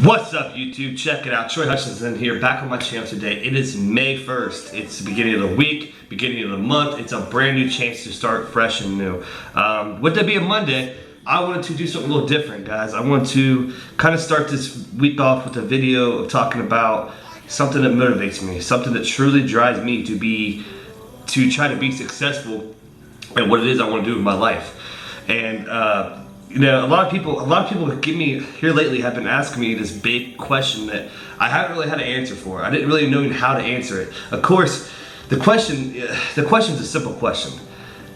What's up, YouTube? Check it out. Troy Hutchinson here, back on my channel today. It is May 1st. It's the beginning of the week, beginning of the month. It's a brand new chance to start fresh and new. With that being Monday, I wanted to do something a little different, guys. I want to kind of start this week off with a video of talking about something that motivates me, something that truly drives me to try to be successful at what it is I want to do with my life. And you know, a lot of people give me here lately have been asking me this big question that I haven't really had an answer for. I didn't really know how to answer it. Of course, the question's a simple question.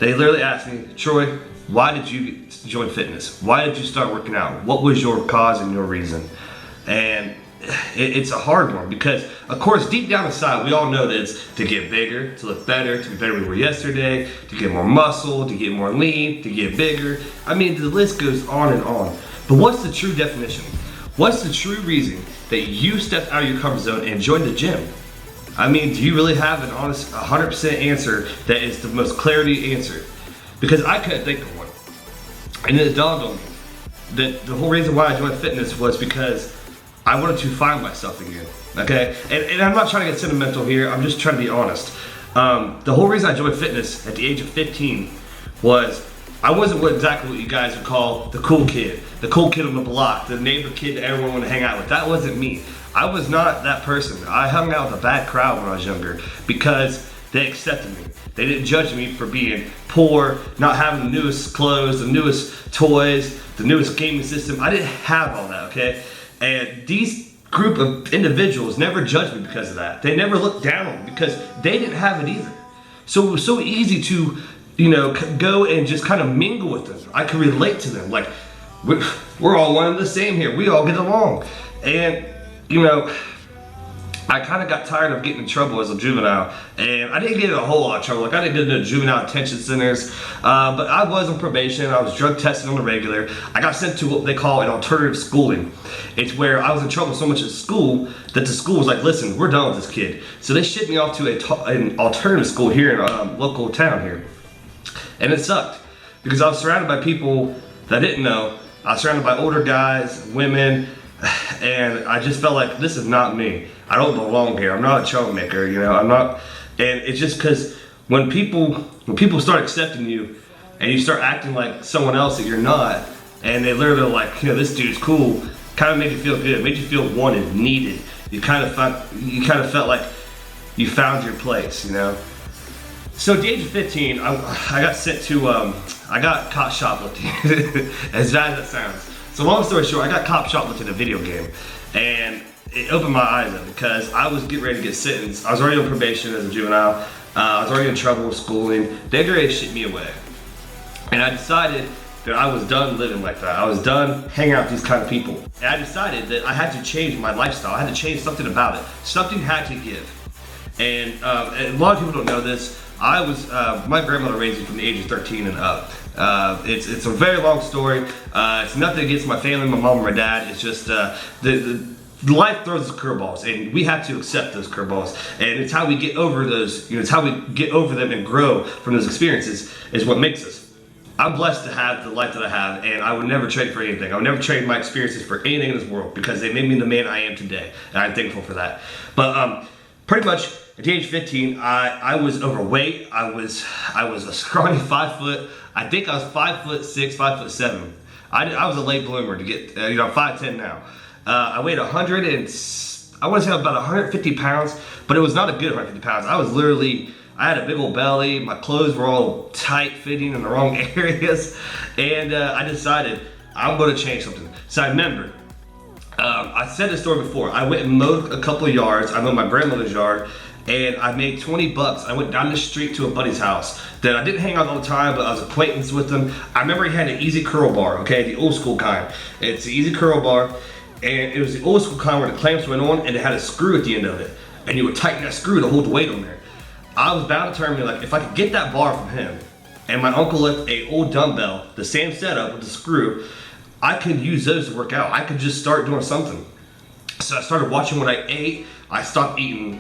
They literally asked me, Troy, why did you join fitness? Why did you start working out? What was your cause and your reason? And it's a hard one because, of course, deep down inside, we all know that it's to get bigger, to look better, to be better than we were yesterday, to get more muscle, to get more lean, to get bigger. I mean, the list goes on and on. But what's the true definition? What's the true reason that you stepped out of your comfort zone and joined the gym? I mean, do you really have an honest 100% answer that is the most clarity answer? Because I couldn't think of one. And then it dawned on me that the whole reason why I joined fitness was because I wanted to find myself again, okay? And I'm not trying to get sentimental here, I'm just trying to be honest. The whole reason I joined fitness at the age of 15 was I wasn't exactly what you guys would call the cool kid on the block, the neighbor kid that everyone wanted to hang out with. That wasn't me. I was not that person. I hung out with a bad crowd when I was younger because they accepted me. They didn't judge me for being poor, not having the newest clothes, the newest toys, the newest gaming system. I didn't have all that, okay? And these group of individuals never judged me because of that. They never looked down on me because they didn't have it either. So it was so easy to, you know, go and just kind of mingle with them. I could relate to them. Like, we're all one and the same here. We all get along. And, you know, I kind of got tired of getting in trouble as a juvenile, and I didn't get in a whole lot of trouble. Like, I didn't get into juvenile detention centers, but I was on probation. I was drug tested on the regular. I got sent to what they call an alternative schooling. It's where I was in trouble so much at school that the school was like, listen, we're done with this kid. So they shipped me off to an alternative school here in a local town here. And it sucked because I was surrounded by people that I didn't know. I was surrounded by older guys, women, and I just felt like this is not me. I don't belong here. I'm not a troublemaker, you know. I'm not, and it's just because when people start accepting you and you start acting like someone else that you're not, and they literally like, you know, this dude's cool, kind of made you feel good, made you feel wanted, needed. You kind of felt like you found your place, you know. So at the age of 15, I got sent to, I got caught shoplifting, as bad as that sounds. So long story short, I got caught shoplifting a video game, and it opened my eyes up because I was getting ready to get sentenced. I was already on probation as a juvenile. I was already in trouble with schooling. They were ready to ship me away. And I decided that I was done living like that. I was done hanging out with these kind of people. And I decided that I had to change my lifestyle. I had to change something about it. Something had to give. And a lot of people don't know this. My grandmother raised me from the age of 13 and up. It's a very long story. It's nothing against my family, my mom and my dad. It's just life throws us curveballs, and we have to accept those curveballs. And it's how we get over those. You know, it's how we get over them and grow from those experiences is what makes us. I'm blessed to have the life that I have, and I would never trade for anything. I would never trade my experiences for anything in this world because they made me the man I am today, and I'm thankful for that. But pretty much at the age of 15, I was overweight. I was a scrawny 5 foot. I think I was 5'6", 5'7". I was a late bloomer to get, you know, I'm 5'10" now. I weighed 100 and I want to say about 150 pounds, but it was not a good 150 pounds. I had a big old belly. My clothes were all tight fitting in the wrong areas, and I decided I'm going to change something. So I remember, I said this story before. I went and mowed a couple of yards. I mowed my grandmother's yard, and I made 20 bucks. I went down the street to a buddy's house that I didn't hang out all the time, but I was acquaintance with him. I remember he had an easy curl bar, okay, the old school kind. It's the easy curl bar, and it was the old school kind where the clamps went on and it had a screw at the end of it, and you would tighten that screw to hold the weight on there. I was bound determined, like, if I could get that bar from him, and my uncle left a old dumbbell, the same setup with the screw, I could use those to work out. I could just start doing something. So I started watching what I ate. I stopped eating,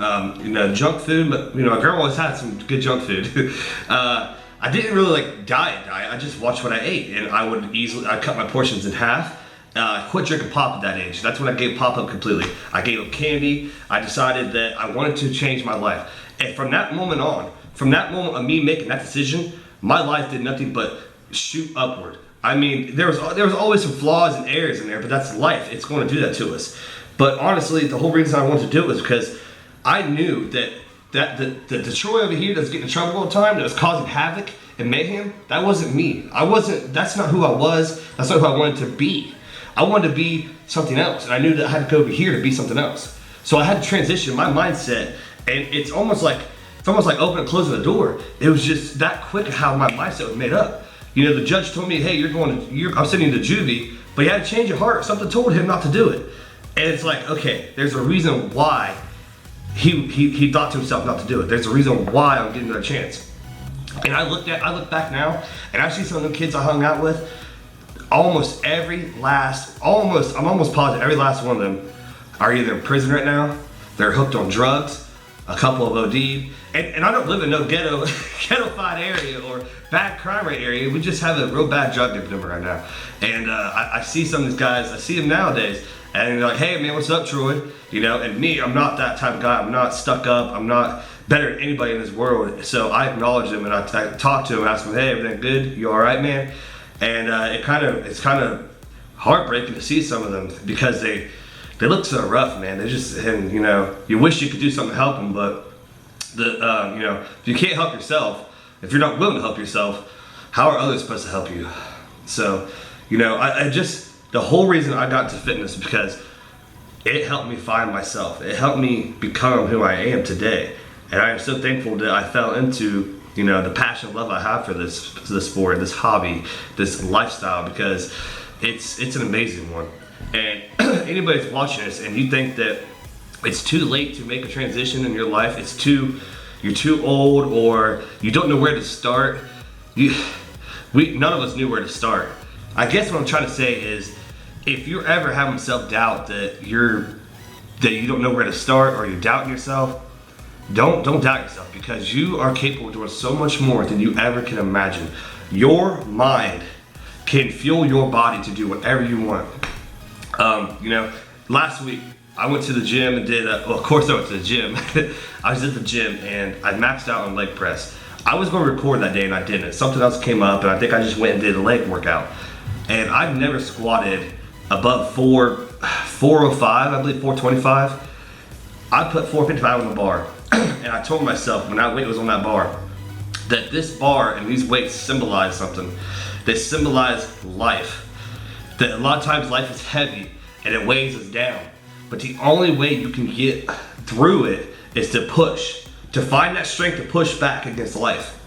you know, junk food, but you know, my grandma always had some good junk food. I didn't really like diet. I just watched what I ate, and I'd cut my portions in half, I quit drinking pop at that age. That's when I gave pop up completely. I gave up candy. I decided that I wanted to change my life. And from that moment on, from that moment of me making that decision, my life did nothing but shoot upward. I mean, there was always some flaws and errors in there, but that's life. It's going to do that to us. But honestly, the whole reason I wanted to do it was because I knew that the Troy over here that's getting in trouble all the time, that was causing havoc and mayhem, that wasn't me. That's not who I was. That's not who I wanted to be. I wanted to be something else, and I knew that I had to go over here to be something else. So I had to transition my mindset, and it's almost like opening and closing the door. It was just that quick how my mindset was made up. You know, the judge told me, hey, I'm sending you to juvie, but he had to change your heart. Something told him not to do it. And it's like, okay, there's a reason why he thought to himself not to do it. There's a reason why I'm getting another chance. And I look back now, and I see some of the kids I hung out with, I'm almost positive every last one of them are either in prison right now, they're hooked on drugs, a couple of OD'd, and I don't live in no ghetto-fied area or bad crime rate area. We just have a real bad drug epidemic right now. And I see some of these guys, I see them nowadays, and they're like, hey man, what's up, Troy? You know, and me, I'm not that type of guy. I'm not stuck up. I'm not better than anybody in this world. So I acknowledge them, and I talk to them and ask them, hey, everything good? You all right, man? And it's kind of heartbreaking to see some of them because they look so rough, man. They just, and you know, you wish you could do something to help them, but you know, if you can't help yourself, if you're not willing to help yourself, how are others supposed to help you? So, you know, the whole reason I got into fitness is because it helped me find myself. It helped me become who I am today. And I am so thankful that I fell into, you know, the passion and love I have for this sport, this hobby, this lifestyle, because it's an amazing one. And anybody that's watching this and you think that it's too late to make a transition in your life, you're too old, or you don't know where to start, none of us knew where to start. I guess what I'm trying to say is, if you're ever having self-doubt that you don't know where to start, or you're doubting yourself, don't doubt yourself, because you are capable of doing so much more than you ever can imagine. Your mind can fuel your body to do whatever you want. You know, last week I went to the gym and of course I went to the gym. I was at the gym and I maxed out on leg press. I was going to record that day and I didn't. Something else came up and I think I just went and did a leg workout. And I've never squatted above 405, I believe 425. I put 455 on the bar. And I told myself when that weight was on that bar, that this bar and these weights symbolize something. They symbolize life. That a lot of times life is heavy and it weighs us down. But the only way you can get through it is to push, to find that strength to push back against life.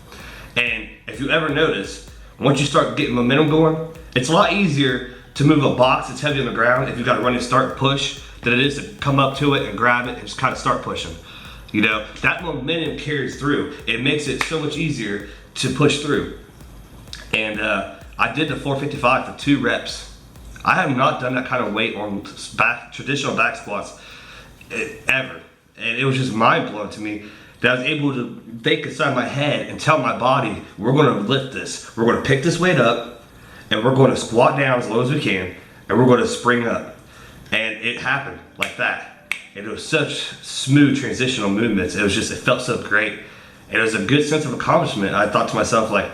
And if you ever notice, once you start getting momentum going, it's a lot easier to move a box that's heavy on the ground if you've got to run and start and push than it is to come up to it and grab it and just kind of start pushing. You know, that momentum carries through. It makes it so much easier to push through. And I did the 455 for 2 reps. I have not done that kind of weight on traditional back squats ever. And it was just mind blowing to me that I was able to think inside my head and tell my body, we're going to lift this. We're going to pick this weight up and we're going to squat down as low as we can and we're going to spring up. And it happened like that. And it was such smooth transitional movements. It felt so great. And it was a good sense of accomplishment. I thought to myself, like,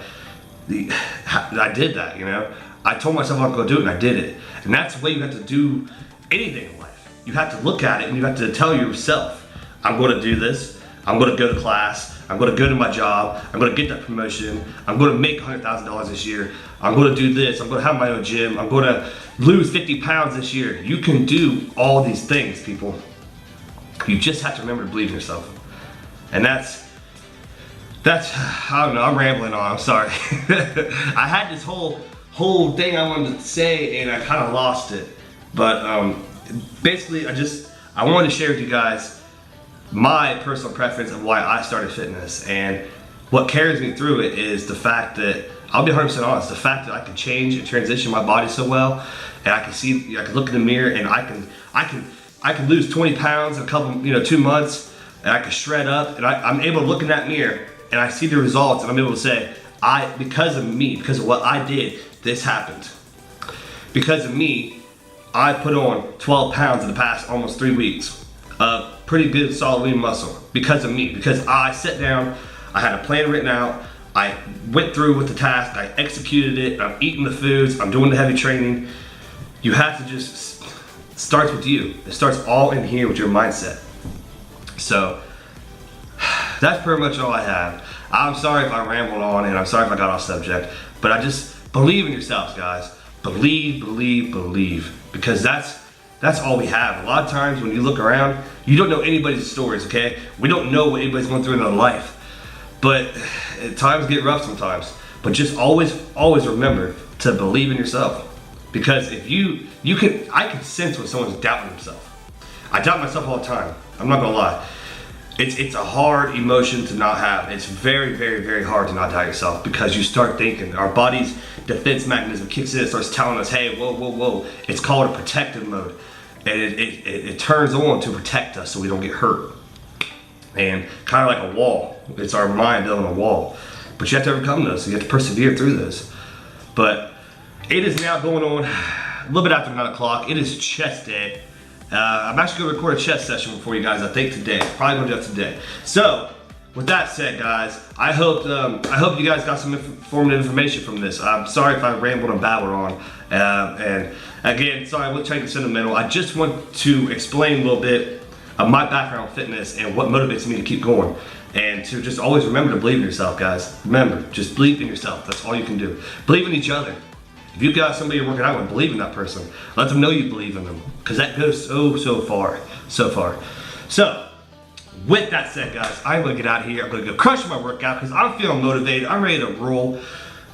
I did that, you know? I told myself I was going to do it and I did it. And that's the way you have to do anything in life. You have to look at it and you have to tell yourself, I'm going to do this. I'm going to go to class. I'm going to go to my job. I'm going to get that promotion. I'm going to make $100,000 this year. I'm going to do this. I'm going to have my own gym. I'm going to lose 50 pounds this year. You can do all these things, people. You just have to remember to believe in yourself. And that's, I don't know, I'm rambling on, I'm sorry. I had this whole thing I wanted to say and I kind of lost it. But basically I wanted to share with you guys my personal preference of why I started fitness. And what carries me through it is the fact that, I'll be 100% honest, the fact that I can change and transition my body so well, and I can look in the mirror and I can lose 20 pounds in a couple, 2 months, and I can shred up, and I'm able to look in that mirror and I see the results, and I'm able to say, because of me, because of what I did, this happened. Because of me, I put on 12 pounds in the past almost 3 weeks of pretty good solid lean muscle because of me, because I sat down, I had a plan written out, I went through with the task, I executed it, I'm eating the foods, I'm doing the heavy training. You have to just, starts with you. It starts all in here with your mindset. So that's pretty much all I have. I'm sorry if I rambled on and I'm sorry if I got off subject, but I just believe in yourselves, guys. Believe, believe, believe, because that's all we have. A lot of times when you look around, you don't know anybody's stories, okay? We don't know what anybody's going through in their life. But times get rough sometimes. But just always remember to believe in yourself. Because if I can sense when someone's doubting themselves. I doubt myself all the time. I'm not gonna lie. It's a hard emotion to not have. It's very, very, very hard to not doubt yourself because you start thinking. Our body's defense mechanism kicks in and starts telling us, hey, whoa, whoa, whoa. It's called a protective mode. And it turns on to protect us so we don't get hurt. And kind of like a wall. It's our mind building a wall. But you have to overcome this. You have to persevere through this. But it is now going on a little bit after 9 o'clock. It is chest day. I'm actually going to record a chest session for you guys, I think today. Probably going to do that today. So, with that said, guys, I hope you guys got some informative information from this. I'm sorry if I rambled and babbled on. And again, sorry, I wasn't trying to get sentimental. I just want to explain a little bit of my background in fitness and what motivates me to keep going. And to just always remember to believe in yourself, guys. Remember, just believe in yourself. That's all you can do. Believe in each other. If you've got somebody you're working out with, believe in that person. Let them know you believe in them. Because that goes so far. So far. So, with that said, guys, I'm going to get out of here. I'm going to go crush my workout because I'm feeling motivated. I'm ready to roll.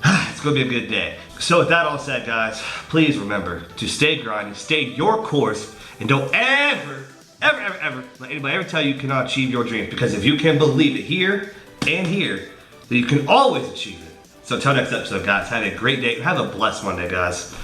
It's going to be a good day. So with that all said, guys, please remember to stay grinding, stay your course, and don't ever let anybody ever tell you cannot achieve your dreams. Because if you can believe it here and here, then you can always achieve it. So until next episode, guys, have a great day. Have a blessed Monday, guys.